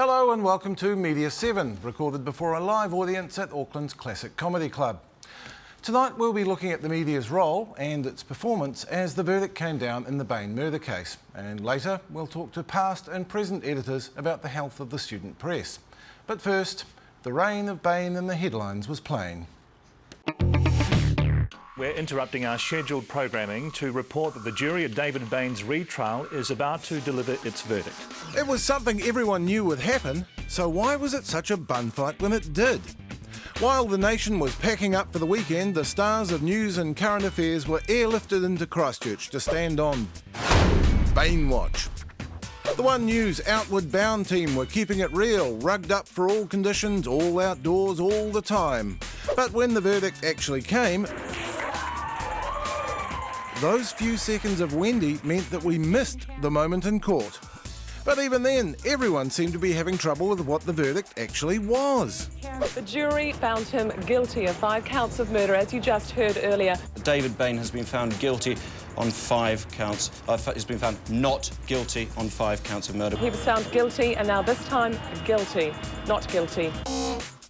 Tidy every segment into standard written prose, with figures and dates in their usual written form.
Hello and welcome to Media7, recorded before a live audience at Auckland's Classic Comedy Club. Tonight we'll be looking at the media's role and its performance as the verdict came down in the Bain murder case. And later we'll talk to past and present editors about the health of the student press. But first, the reign of Bain in the headlines was playing. We're interrupting our scheduled programming to report that the jury of David Bain's retrial is about to deliver its verdict. It was something everyone knew would happen, so why was it such a bun fight when it did? While the nation was packing up for the weekend, the stars of news and current affairs were airlifted into Christchurch to stand on Bain Watch. The One News Outward Bound team were keeping it real, rugged up for all conditions, all outdoors, all the time. But when the verdict actually came, those few seconds of Wendy meant that we missed the moment in court. But even then, everyone seemed to be having trouble with what the verdict actually was. The jury found him guilty of 5 counts of murder, as you just heard earlier. David Bain has been found guilty on 5 counts. He's been found not guilty on 5 counts of murder. He was found guilty, and now this time, guilty, not guilty.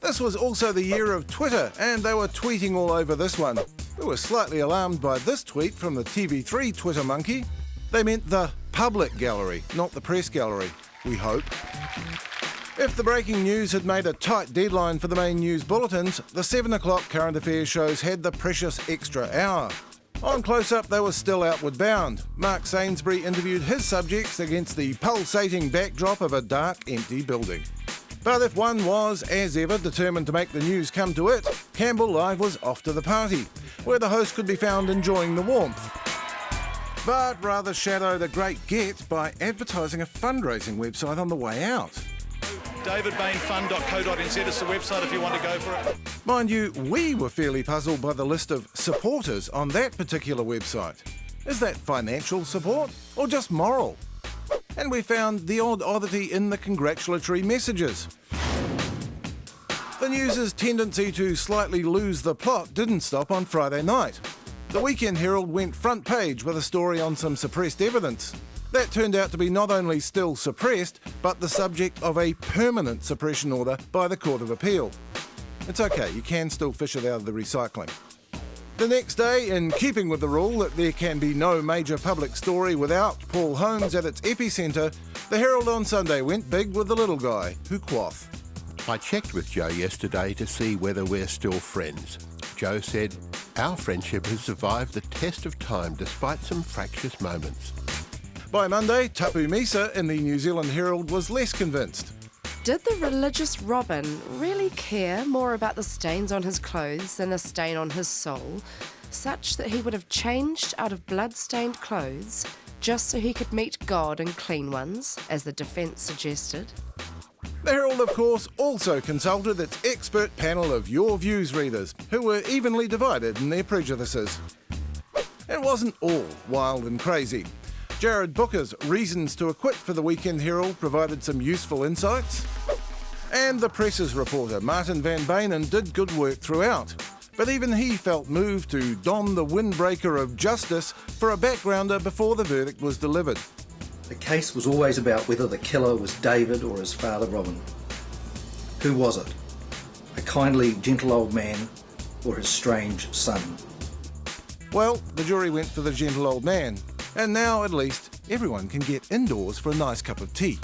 This was also the year of Twitter, and they were tweeting all over this one. We were slightly alarmed by this tweet from the TV3 Twitter monkey. They meant the public gallery, not the press gallery, we hope. If the breaking news had made a tight deadline for the main news bulletins, the 7 o'clock current affairs shows had the precious extra hour. On Close-Up, they were still outward bound. Mark Sainsbury interviewed his subjects against the pulsating backdrop of a dark, empty building. But if one was, as ever, determined to make the news come to it, Campbell Live was off to the party, where the host could be found enjoying the warmth, but rather shadowed a great get by advertising a fundraising website on the way out. DavidBainFund.co.nz is the website if you want to go for it. Mind you, we were fairly puzzled by the list of supporters on that particular website. Is that financial support or just moral? And we found the odd oddity in the congratulatory messages. The news's tendency to slightly lose the plot didn't stop on Friday night. The Weekend Herald went front page with a story on some suppressed evidence. That turned out to be not only still suppressed, but the subject of a permanent suppression order by the Court of Appeal. It's okay, you can still fish it out of the recycling. The next day, in keeping with the rule that there can be no major public story without Paul Holmes at its epicentre, the Herald on Sunday went big with the little guy who quaff. I checked with Joe yesterday to see whether we're still friends. Joe said, our friendship has survived the test of time despite some fractious moments. By Monday, Tapu Misa in the New Zealand Herald was less convinced. Did the religious Robin really care more about the stains on his clothes than the stain on his soul, such that he would have changed out of blood-stained clothes just so he could meet God in clean ones, as the defence suggested? The Herald, of course, also consulted its expert panel of Your Views readers, who were evenly divided in their prejudices. It wasn't all wild and crazy. Jared Booker's reasons to acquit for the Weekend Herald provided some useful insights. And the Press's reporter, Martin van Bainen, did good work throughout. But even he felt moved to don the windbreaker of justice for a backgrounder before the verdict was delivered. The case was always about whether the killer was David or his father Robin. Who was it? A kindly, gentle old man or his strange son? Well, the jury went for the gentle old man. And now, at least, everyone can get indoors for a nice cup of tea.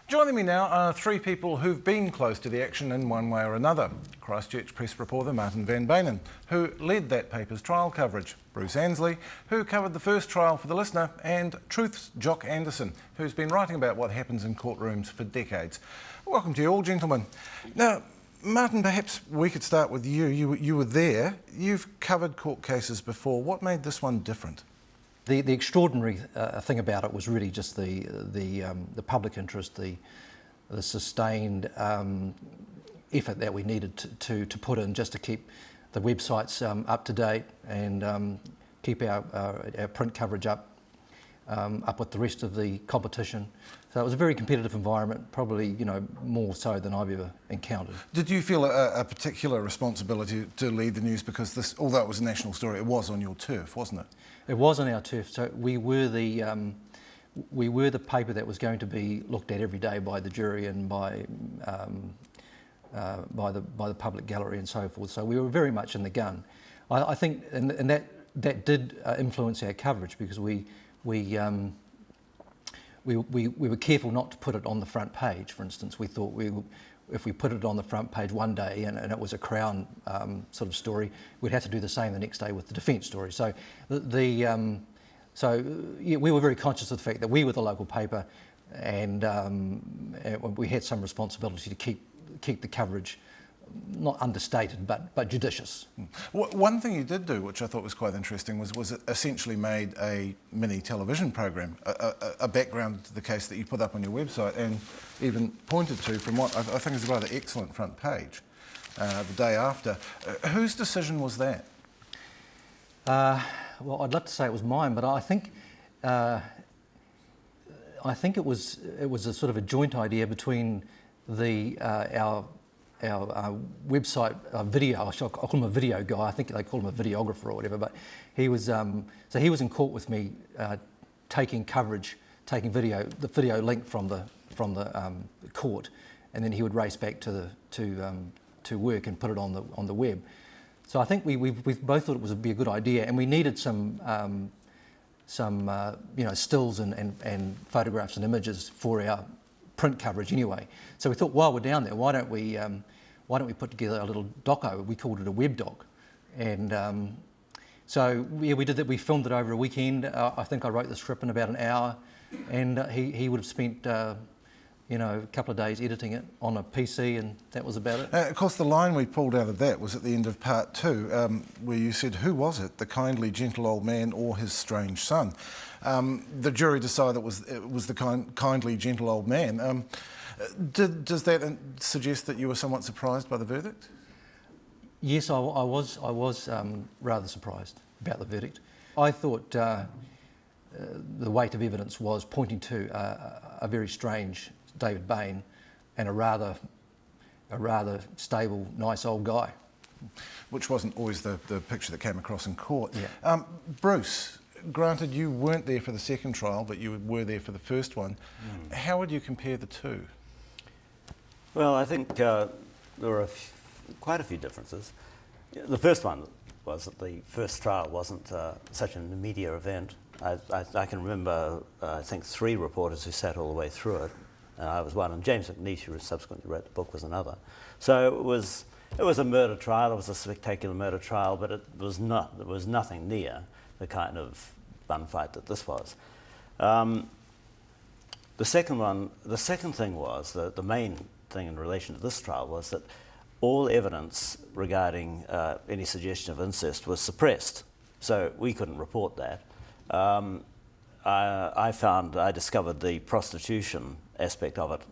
Joining me now are 3 people who've been close to the action in one way or another. Christchurch Press reporter Martin van Bainen, who led that paper's trial coverage. Bruce Ansley, who covered the first trial for The Listener, and Truth's Jock Anderson, who's been writing about what happens in courtrooms for decades. Welcome to you all, gentlemen. Now, Martin, perhaps we could start with you. You were there. You've covered court cases before. What made this one different? The extraordinary thing about it was really just the public interest, the sustained effort that we needed to put in just to keep the websites up to date and keep our print coverage up with the rest of the competition. So it was a very competitive environment, probably more so than I've ever encountered. Did you feel a particular responsibility to lead the news because this, although it was a national story, it was on your turf, wasn't it? It was on our turf. So we were the we were the paper that was going to be looked at every day by the jury and by the public gallery and so forth. So we were very much in the gun. I think, and that did influence our coverage, because we were careful not to put it on the front page. For instance, we thought if we put it on the front page one day and it was a Crown sort of story, we'd have to do the same the next day with the defence story. So yeah, we were very conscious of the fact that we were the local paper, and we had some responsibility to keep the coverage not understated but judicious. One thing you did do, which I thought was quite interesting, was it essentially made a mini television program, a background to the case that you put up on your website, and even pointed to from what I think is a rather excellent front page the day after. Whose decision was that? Well, I'd love to say it was mine, but I think it was a sort of a joint idea between our website video. I'll call him a video guy. I think they call him a videographer or whatever. But he was so he was in court with me, taking video, the video link from the court, and then he would race back to work and put it on the web. So I think we both thought it would be a good idea, and we needed some stills and photographs and images for our print coverage anyway. So we thought, while we're down there, why don't we put together a little doco? We called it a web doc, and so yeah, we did that. We filmed it over a weekend. I think I wrote the script in about an hour, and he would have spent a couple of days editing it on a PC, and that was about it. Of course, the line we pulled out of that was at the end of part 2, where you said, "Who was it, the kindly, gentle old man or his strange son?" The jury decided it was the kindly, gentle old man. Does that suggest that you were somewhat surprised by the verdict? Yes, I was rather surprised about the verdict. I thought the weight of evidence was pointing to a very strange David Bain and a rather stable, nice old guy. Which wasn't always the picture that came across in court. Yeah. Bruce, granted you weren't there for the second trial, but you were there for the first one. How would you compare the two? Well, I think there were quite a few differences. The first one was that the first trial wasn't such an immediate event. I can remember, I think, 3 reporters who sat all the way through it. I was one, and James McNeish, who subsequently wrote the book, was another. So it was a murder trial. It was a spectacular murder trial, but it was nothing near the kind of bun fight that this was. The second thing was the main thing in relation to this trial was that all evidence regarding any suggestion of incest was suppressed, so we couldn't report that. I discovered the prostitution aspect of it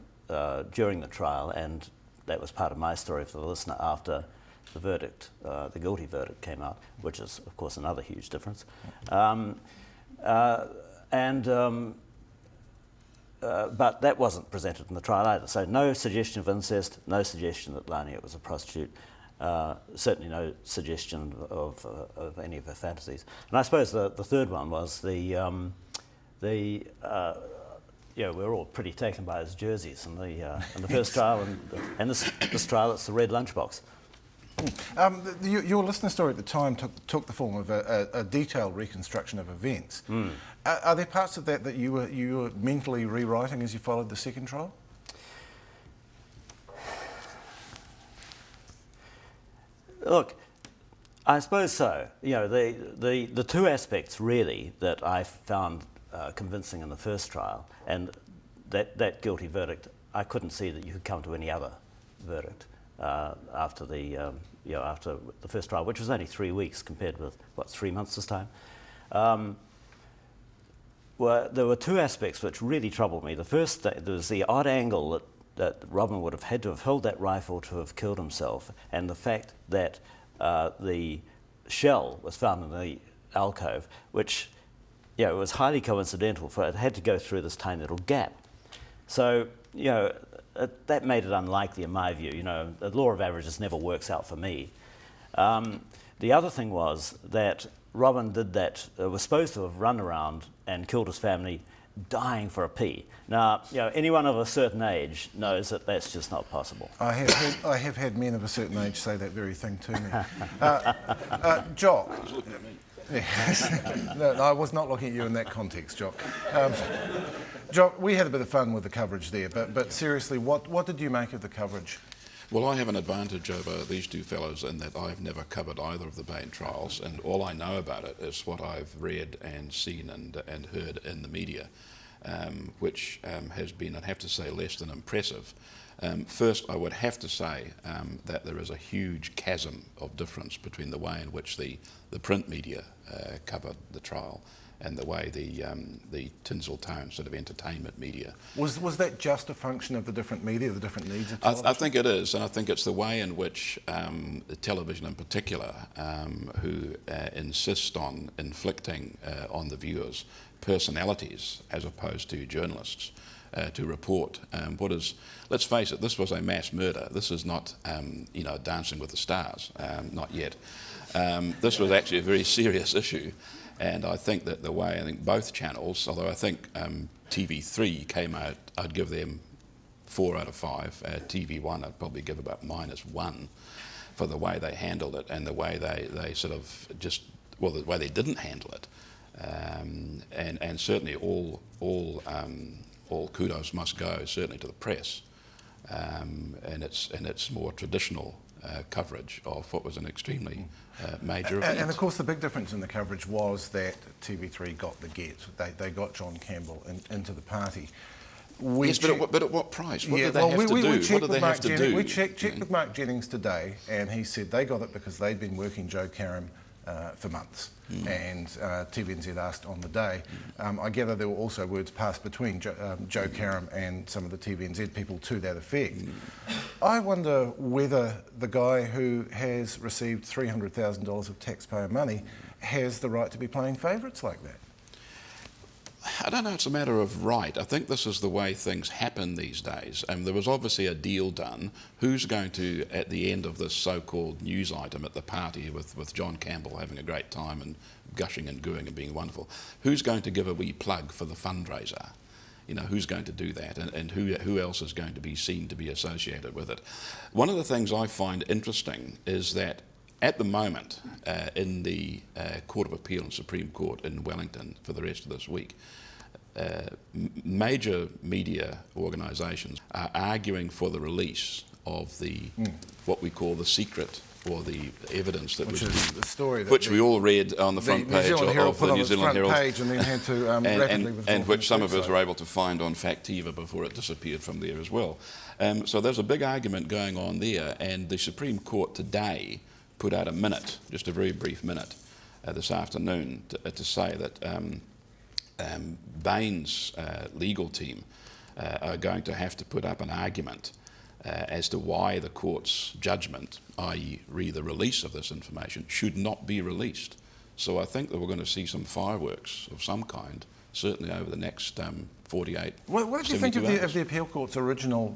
during the trial, and that was part of my story for the listener after the verdict, the guilty verdict came out, which is, of course, another huge difference. But that wasn't presented in the trial either. So no suggestion of incest, no suggestion that Lania was a prostitute, certainly no suggestion of any of her fantasies. And I suppose the third one was we were all pretty taken by his jerseys in the first trial, and this trial, it's the red lunchbox. Your listener story at the time took the form of a detailed reconstruction of events. Are there parts of that you were mentally rewriting as you followed the second trial? Look, I suppose so. You know, the two aspects really that I found convincing in the first trial, and that guilty verdict, I couldn't see that you could come to any other verdict after the first trial, which was only 3 weeks compared with 3 months this time. Well, there were two aspects which really troubled me. The first, there was the odd angle that Robin would have had to have held that rifle to have killed himself, and the fact that the shell was found in the alcove, which, it was highly coincidental for it had to go through this tiny little gap. So, that made it unlikely in my view. The law of averages never works out for me. The other thing was that Robin was supposed to have run around and killed his family dying for a pee. Now, you know, anyone of a certain age knows that that's just not possible. I have had men of a certain age say that very thing to me. Jock. No, I was not looking at you in that context, Jock. Jock, we had a bit of fun with the coverage there, but seriously, what did you make of the coverage? Well, I have an advantage over these two fellows in that I've never covered either of the Bain trials, and all I know about it is what I've read and seen and heard in the media, which has been, I'd have to say, less than impressive. First, I would have to say that there is a huge chasm of difference between the way in which the print media covered the trial and the way the Tinseltown sort of entertainment media. Was that just a function of the different media, the different needs of television? I think it is, and I think it's the way in which television in particular, who insist on inflicting on the viewers personalities as opposed to journalists to report what is, let's face it, this was a mass murder. This is not, you know, Dancing with the Stars, not yet. This was actually a very serious issue. And I think that the way, I think both channels, although I think TV3 came out, I'd give them 4 out of 5. TV1 I'd probably give about -1 for the way they handled it and the way they sort of just, well, the way they didn't handle it. And certainly all kudos must go, certainly to the press and its more traditional coverage of what was an extremely major event. And of course the big difference in the coverage was that TV3 got the get. They got John Campbell into the party. Yes, but at what price? What did they have to do? What did they have to do? We checked with Mark Jennings today, and he said they got it because they'd been working Joe Karam for months. And TVNZ asked on the day. I gather there were also words passed between Joe Karam and some of the TVNZ people to that effect. I wonder whether the guy who has received $300,000 of taxpayer money has the right to be playing favourites like that. I don't know, it's a matter of right. I think this is the way things happen these days. There was obviously a deal done. Who's going to, at the end of this so-called news item at the party with John Campbell having a great time and gushing and gooing and being wonderful, who's going to give a wee plug for the fundraiser? You know, who's going to do that, and who else is going to be seen to be associated with it? One of the things I find interesting is that at the moment, in the Court of Appeal and Supreme Court in Wellington for the rest of this week, major media organisations are arguing for the release of the what we call the secret, or the evidence that which was is the story that which we all read on the front page of the New Zealand Herald, and then had to and which some of us were able to find on Factiva before it disappeared from there as well. So there's a big argument going on there, and the Supreme Court today put out a minute, just a very brief minute, this afternoon to say that Bain's legal team are going to have to put up an argument as to why the court's judgment, i.e. the release of this information, should not be released. So I think that we're going to see some fireworks of some kind, certainly over the next 48 What did you think of the appeal court's original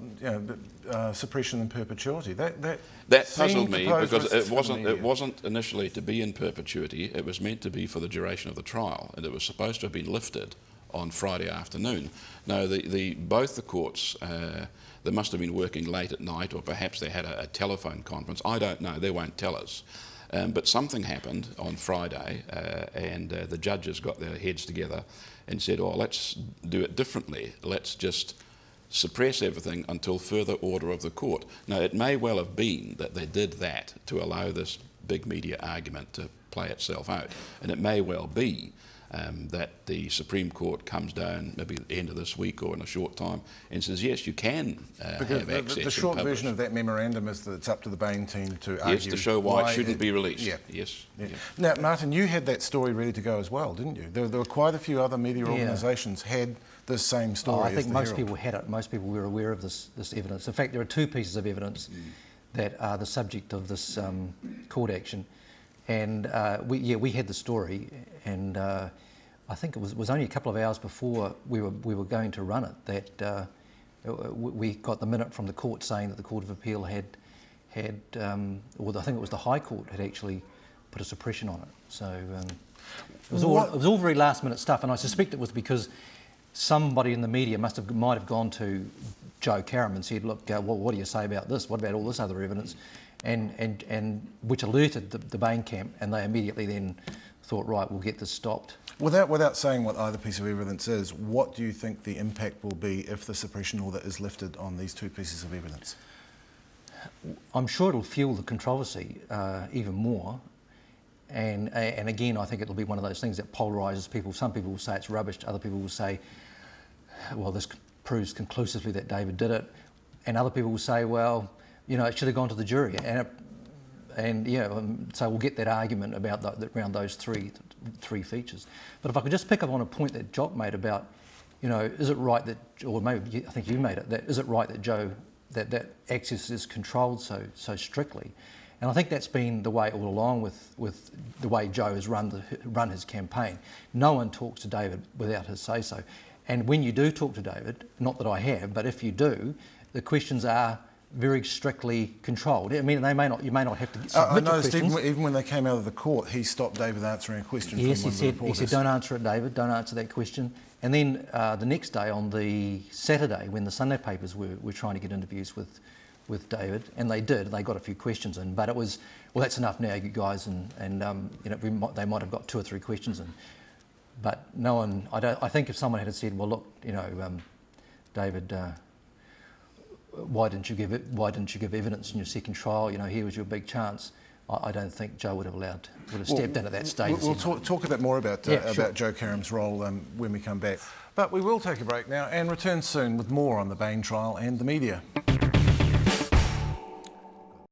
suppression in perpetuity? That puzzled me because it wasn't initially to be in perpetuity. It was meant to be for the duration of the trial, and it was supposed to have been lifted on Friday afternoon. Now, both the courts, they must have been working late at night, or perhaps they had a telephone conference. I don't know. They won't tell us. But something happened on Friday, and the judges got their heads together and said, oh, let's do it differently. Let's just suppress everything until further order of the court. Now, it may well have been that they did that to allow this big media argument to play itself out. And it may well be that the Supreme Court comes down maybe at the end of this week or in a short time and says, yes, you can have access. The short version of that memorandum is that it's up to the Bain team to argue. Yes, to show why it shouldn't be released. Yeah. Yes. Yeah. Yeah. Now, Martin, you had that story ready to go as well, didn't you? There were quite a few other media organisations had the same story. I think most people had it. Most people were aware of this evidence. In fact, there are 2 pieces of evidence that are the subject of this court action. And we had the story, and I think it was only a couple of hours before we were going to run it that we got the minute from the court saying that the Court of Appeal had or I think it was the High Court had actually put a suppression on it. So it was all very last minute stuff, and I suspect it was because somebody in the media might have gone to Joe Karam and said, look, well, what do you say about this? What about all this other evidence? And which alerted the Bain camp, and they immediately then thought, right, we'll get this stopped. Without saying what either piece of evidence is, what do you think the impact will be if the suppression order is lifted on these two pieces of evidence? I'm sure it'll fuel the controversy even more. And again, I think it'll be one of those things that polarises people. Some people will say it's rubbish, other people will say, well, this proves conclusively that David did it. And other people will say, well, you know, it should have gone to the jury. So we'll get that argument about around those three features. But if I could just pick up on a point that Jock made about, you know, is it right that, or maybe I think you made it, that is it right that Joe, that access is controlled so strictly? And I think that's been the way all along with the way Joe has run his campaign. No one talks to David without his say-so. And when you do talk to David, not that I have, but if you do, the questions are very strictly controlled. I mean, you may not have to submit I noticed questions. even when they came out of the court, he stopped David answering a question Yes, from one of the reporters. he said, don't answer it, David, don't answer that question. And then the next day, on the Saturday, when the Sunday papers were trying to get interviews with David, and they did, they got a few questions in, but it was, well, that's enough now, you guys, and you know, they might have got 2 or 3 questions in. But no one, I think if someone had said, well, look, you know, David, why didn't you give evidence in your second trial? You know, here was your big chance. I don't think Joe would have stepped in at that stage. We'll talk a bit more about Joe Karam's role when we come back. But we will take a break now and return soon with more on the Bain trial and the media.